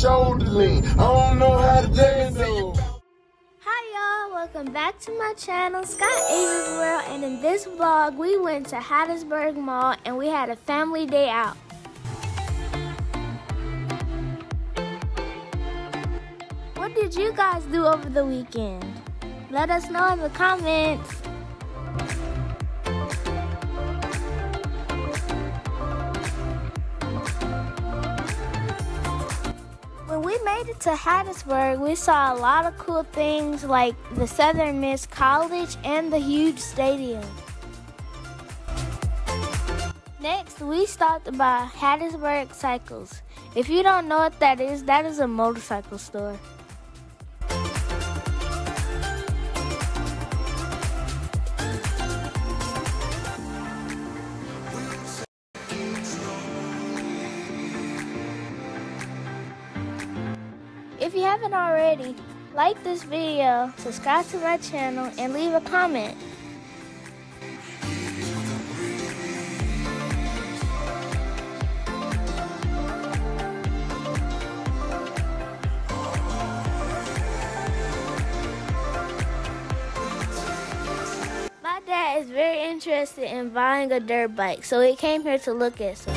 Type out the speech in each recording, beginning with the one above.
shoulder lean. I don't know how to dance. Hi y'all, welcome back to my channel, Sky Asia's World, and in this vlog we went to Hattiesburg Mall and we had a family day out. What did you guys do over the weekend? Let us know in the comments. When we made it to Hattiesburg, we saw a lot of cool things like the Southern Miss College and the huge stadium. Next, we stopped by Hattiesburg Cycles. If you don't know what that is a motorcycle store. If you haven't already, like this video, subscribe to my channel, and leave a comment. My dad is very interested in buying a dirt bike, so he came here to look at some.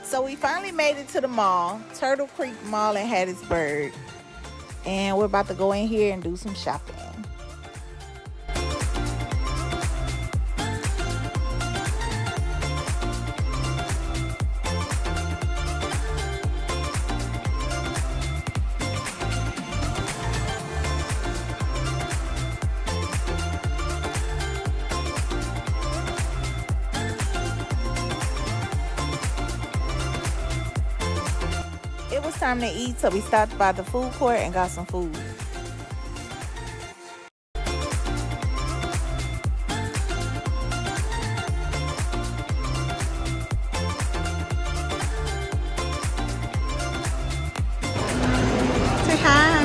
So we finally made it to the mall, Turtle Creek Mall in Hattiesburg, and we're about to go in here and do some shopping. It was time to eat, so we stopped by the food court and got some food. Say hi.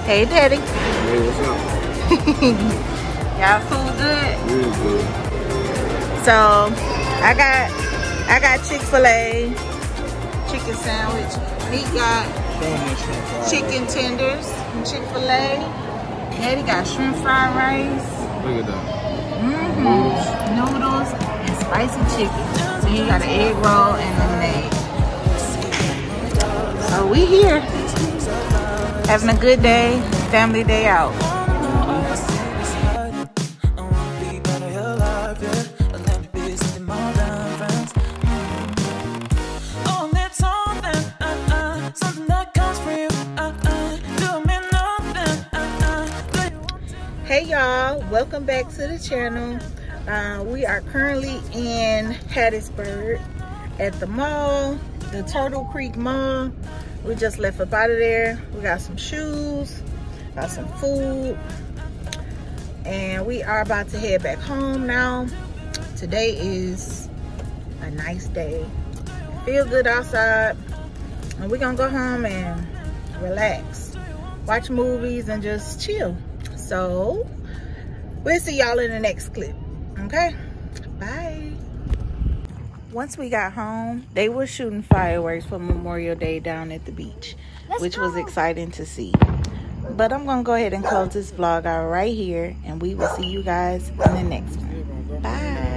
Hey, Daddy. Hey, what's up? Y'all food good? Really good. So I got Chick-fil-A chicken sandwich. Meat got chicken tenders from Chick-fil-A. Daddy got shrimp fried rice. Look at that. Noodles and spicy chicken. So he got an egg roll and lemonade. So we here having a good day, family day out. Hey y'all, welcome back to the channel. We are currently in Hattiesburg at the mall, the Turtle Creek Mall. We just left up out of there. We got some shoes, got some food, and we are about to head back home now. Today is a nice day. Feel good outside, and we're gonna go home and relax, watch movies, and just chill. So we'll see y'all in the next clip. Okay, bye. Once we got home, they were shooting fireworks for Memorial Day down at the beach, which was exciting to see. But I'm gonna go ahead and close this vlog out right here, and we will see you guys in the next one. Bye.